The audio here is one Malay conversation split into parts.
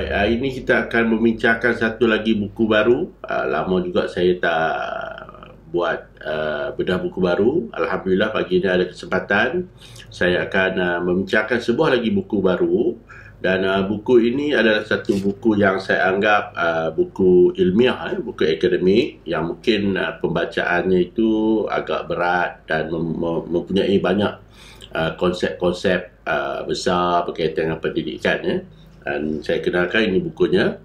Baik, hari ini kita akan membincangkan satu lagi buku baru. Lama juga saya tak buat bedah buku baru. Alhamdulillah pagi ini ada kesempatan. Saya akan membincangkan sebuah lagi buku baru. Dan buku ini adalah satu buku yang saya anggap buku ilmiah, buku akademik, yang mungkin pembacaannya itu agak berat dan mempunyai banyak konsep-konsep besar berkaitan dengan pendidikan. Dan saya kenalkan ini bukunya,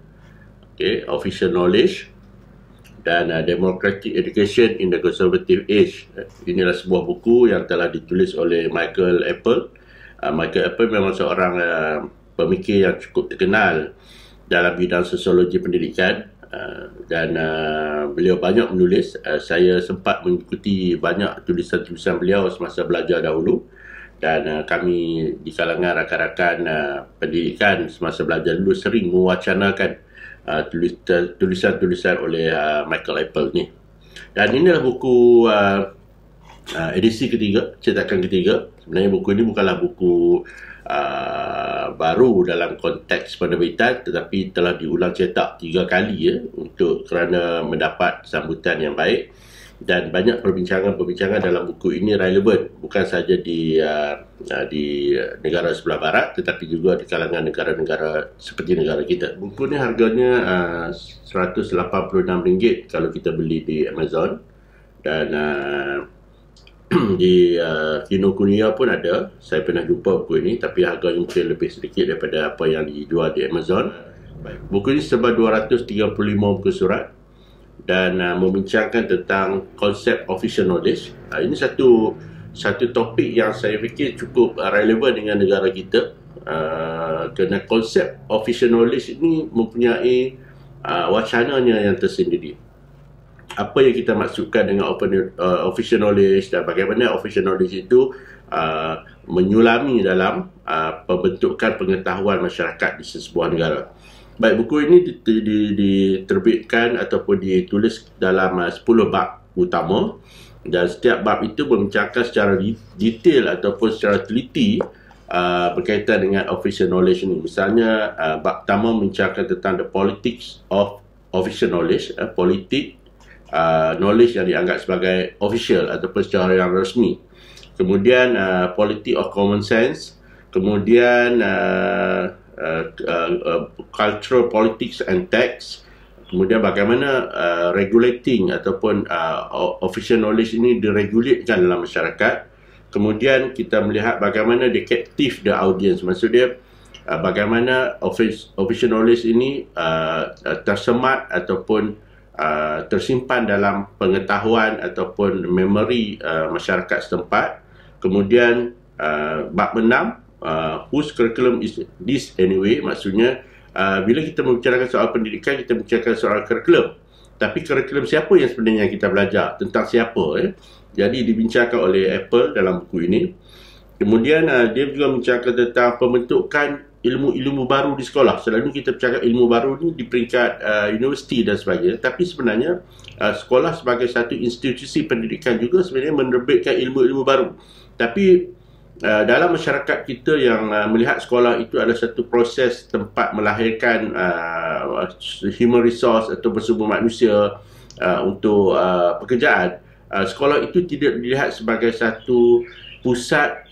Official Knowledge dan Democratic Education in the Conservative Age. Inilah sebuah buku yang telah ditulis oleh Michael Apple. Michael Apple memang seorang pemikir yang cukup terkenal dalam bidang sosiologi pendidikan, dan beliau banyak menulis. Saya sempat mengikuti banyak tulisan-tulisan beliau semasa belajar dahulu, dan kami di kalangan rakan-rakan pendidikan semasa belajar dulu sering mewacanakan tulisan-tulisan oleh Michael Apple ni. Dan inilah buku edisi ketiga, cetakan ketiga. Sebenarnya buku ini bukanlah buku baru dalam konteks penerbitan, tetapi telah diulang cetak 3 kali kerana mendapat sambutan yang baik. Dan banyak perbincangan-perbincangan dalam buku ini relevan bukan sahaja di negara sebelah barat, tetapi juga di kalangan negara-negara seperti negara kita. Buku ni harganya RM186 kalau kita beli di Amazon, dan di Kinokuniya pun ada. Saya pernah jumpa buku ini, tapi harganya mungkin lebih sedikit daripada apa yang dijual di Amazon. Buku ini sebab 235 buku surat dan membincangkan tentang konsep official knowledge. Ini satu topik yang saya fikir cukup relevan dengan negara kita, kerana konsep official knowledge ini mempunyai wacananya yang tersendiri. Apa yang kita maksudkan dengan official knowledge, dan bagaimana official knowledge itu menyulami dalam pembentukan pengetahuan masyarakat di sebuah negara. Baik, buku ini diterbitkan ataupun ditulis dalam 10 bab utama, dan setiap bab itu membincangkan secara detail ataupun secara teliti berkaitan dengan official knowledge ini. Misalnya, bab pertama membincangkan tentang the politics of official knowledge, politik knowledge yang dianggap sebagai official ataupun secara yang resmi. Kemudian politic of common sense. Kemudian cultural politics and tax. Kemudian bagaimana regulating ataupun official knowledge ini diregulatekan dalam masyarakat. Kemudian kita melihat bagaimana they captive the audience. Maksudnya bagaimana official knowledge ini tersemat ataupun tersimpan dalam pengetahuan ataupun memori masyarakat setempat. Kemudian bab 6, whose curriculum is this anyway? Maksudnya bila kita membicarakan soal pendidikan, kita membicarakan soal curriculum, tapi curriculum siapa yang sebenarnya kita belajar, tentang siapa. Jadi dibincangkan oleh Apple dalam buku ini. Kemudian dia juga membicarakan tentang pembentukan ilmu-ilmu baru di sekolah. Selalu kita bercakap ilmu baru ni di peringkat universiti dan sebagainya, tapi sebenarnya sekolah sebagai satu institusi pendidikan juga sebenarnya menerbitkan ilmu-ilmu baru. Tapi dalam masyarakat kita yang melihat sekolah itu adalah satu proses tempat melahirkan human resource atau sumber manusia untuk pekerjaan, sekolah itu tidak dilihat sebagai satu pusat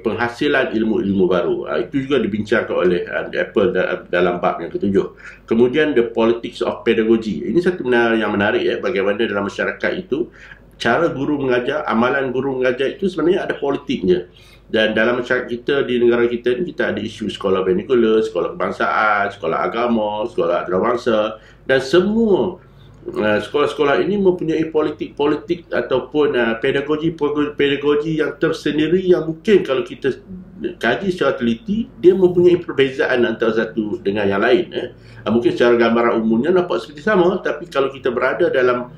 penghasilan ilmu-ilmu baru. Itu juga dibincangkan oleh Apple dalam bab yang ketujuh. Kemudian the politics of pedagogy. Ini satu benda yang menarik, bagaimana dalam masyarakat itu cara guru mengajar, amalan guru mengajar itu sebenarnya ada politiknya. Dan dalam masyarakat kita, di negara kita ni, kita ada isu sekolah vernacular, sekolah kebangsaan, sekolah agama, sekolah antarabangsa, dan semua sekolah-sekolah ini mempunyai politik-politik ataupun pedagogi yang tersendiri, yang mungkin kalau kita kaji secara teliti, dia mempunyai perbezaan antara satu dengan yang lain. Mungkin secara gambaran umumnya nampak seperti sama, tapi kalau kita berada dalam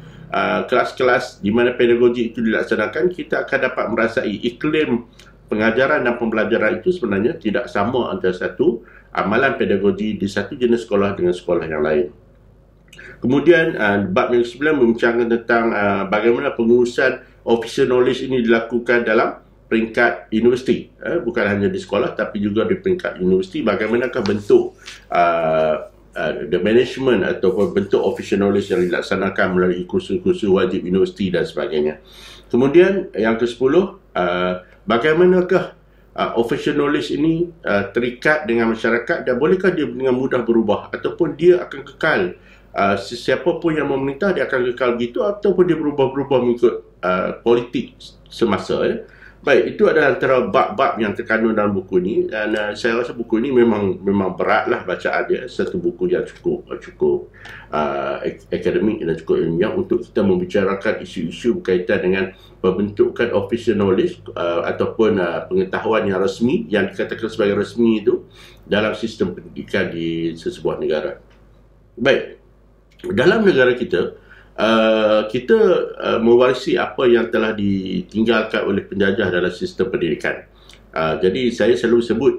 kelas-kelas di mana pedagogi itu dilaksanakan, kita akan dapat merasai iklim pengajaran dan pembelajaran itu sebenarnya tidak sama antara satu amalan pedagogi di satu jenis sekolah dengan sekolah yang lain. Kemudian bab yang 9 membincangkan tentang bagaimana pengurusan official knowledge ini dilakukan dalam peringkat universiti, bukan hanya di sekolah tapi juga di peringkat universiti, bagaimanakah bentuk the management ataupun bentuk official knowledge yang dilaksanakan melalui kursus-kursus wajib universiti dan sebagainya. Kemudian yang ke-10, bagaimanakah official knowledge ini terikat dengan masyarakat dan bolehkah dia dengan mudah berubah ataupun dia akan kekal, sesiapa pun yang memerintah dia akan kekal gitu ataupun dia berubah-berubah mengikut politik semasa. Baik, itu adalah antara bab-bab yang terkandung dalam buku ini, dan saya rasa buku ini memang beratlah bacaan dia, satu buku yang cukup akademik dan cukup ilmiah untuk kita membicarakan isu-isu berkaitan dengan pembentukan official knowledge ataupun pengetahuan yang resmi, yang dikatakan sebagai resmi itu dalam sistem pendidikan di sesebuah negara. Baik, dalam negara kita, kita mewarisi apa yang telah ditinggalkan oleh penjajah dalam sistem pendidikan. Jadi saya selalu sebut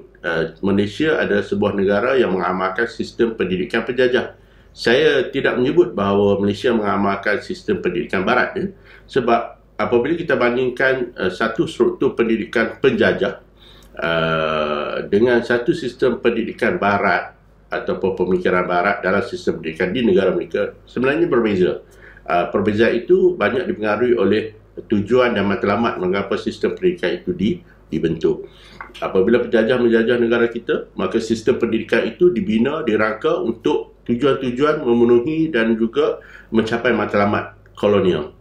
Malaysia adalah sebuah negara yang mengamalkan sistem pendidikan penjajah. Saya tidak menyebut bahawa Malaysia mengamalkan sistem pendidikan barat, sebab apabila kita bandingkan satu struktur pendidikan penjajah dengan satu sistem pendidikan barat ataupun pemikiran barat dalam sistem pendidikan di negara mereka, sebenarnya berbeza. Perbezaan itu banyak dipengaruhi oleh tujuan dan matlamat mengapa sistem pendidikan itu dibentuk. Apabila penjajah menjajah negara kita, maka sistem pendidikan itu dibina, dirangka untuk tujuan-tujuan memenuhi dan juga mencapai matlamat kolonial.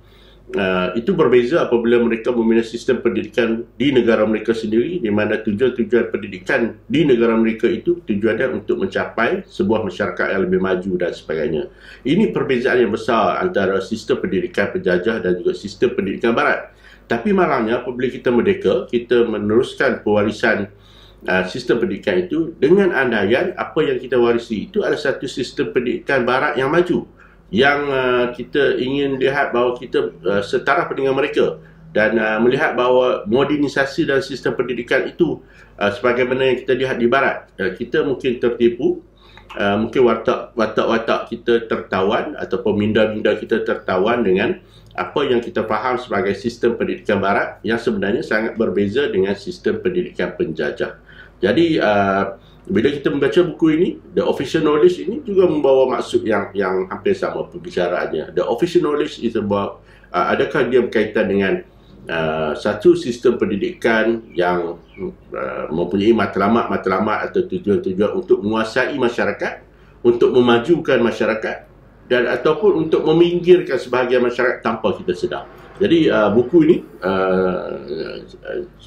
Itu berbeza apabila mereka membina sistem pendidikan di negara mereka sendiri, di mana tujuan-tujuan pendidikan di negara mereka itu tujuannya untuk mencapai sebuah masyarakat yang lebih maju dan sebagainya. Ini perbezaan yang besar antara sistem pendidikan penjajah dan juga sistem pendidikan barat. Tapi malangnya apabila kita merdeka, kita meneruskan pewarisan sistem pendidikan itu dengan andaian apa yang kita warisi itu adalah satu sistem pendidikan barat yang maju, yang kita ingin lihat bahawa kita setara dengan mereka, dan melihat bahawa modernisasi dalam sistem pendidikan itu sebagaimana yang kita lihat di barat, kita mungkin tertipu, mungkin watak-watak kita tertawan ataupun minda-minda kita tertawan dengan apa yang kita faham sebagai sistem pendidikan barat yang sebenarnya sangat berbeza dengan sistem pendidikan penjajah. Jadi bila kita membaca buku ini, The Official Knowledge ini juga membawa maksud yang hampir sama pembicaraannya. The Official Knowledge is about adakah dia berkaitan dengan satu sistem pendidikan yang mempunyai matlamat atau tujuan-tujuan untuk menguasai masyarakat, untuk memajukan masyarakat, dan ataupun untuk meminggirkan sebahagian masyarakat tanpa kita sedar. Jadi buku ini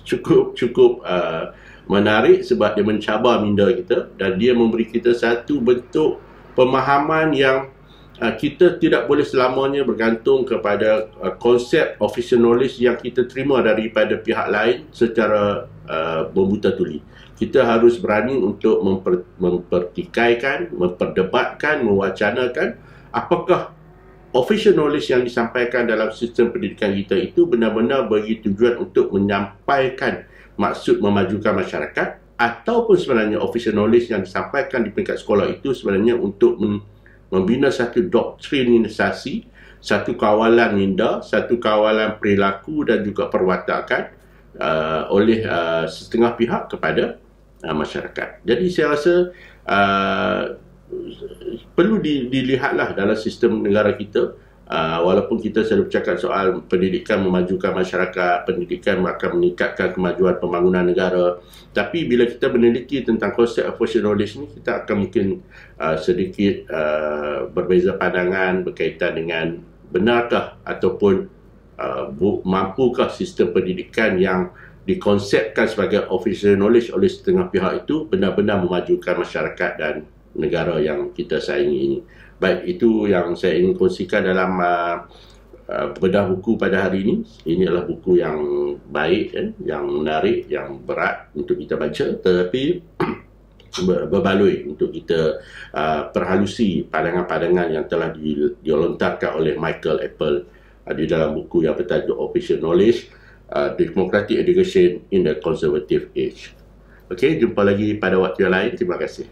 cukup menarik sebab dia mencabar minda kita dan dia memberi kita satu bentuk pemahaman yang kita tidak boleh selamanya bergantung kepada konsep official knowledge yang kita terima daripada pihak lain secara membuta tuli. Kita harus berani untuk mempertikaikan, memperdebatkan, mewacanakan apakah official knowledge yang disampaikan dalam sistem pendidikan kita itu benar-benar bagi tujuan untuk menyampaikan maksud memajukan masyarakat, ataupun sebenarnya official knowledge yang disampaikan di peringkat sekolah itu sebenarnya untuk membina satu doktrinisasi, satu kawalan minda, satu kawalan perilaku dan juga perwatakan oleh setengah pihak kepada masyarakat. Jadi saya rasa perlu dilihatlah dalam sistem negara kita. Walaupun kita selalu bercakap soal pendidikan memajukan masyarakat, pendidikan akan meningkatkan kemajuan pembangunan negara, tapi bila kita meneliti tentang konsep official knowledge ni, kita akan mungkin sedikit berbeza pandangan berkaitan dengan benarkah ataupun mampukah sistem pendidikan yang dikonsepkan sebagai official knowledge oleh setengah pihak itu benar-benar memajukan masyarakat dan negara yang kita saingi ini. Baik, itu yang saya ingin kongsikan dalam bedah buku pada hari ini. Ini adalah buku yang baik, yang menarik, yang berat untuk kita baca, tetapi berbaloi untuk kita perhalusi pandangan-pandangan yang telah dilontarkan oleh Michael Apple di dalam buku yang bertajuk Official Knowledge, Democratic Education in the Conservative Age. Okey, jumpa lagi pada waktu yang lain. Terima kasih.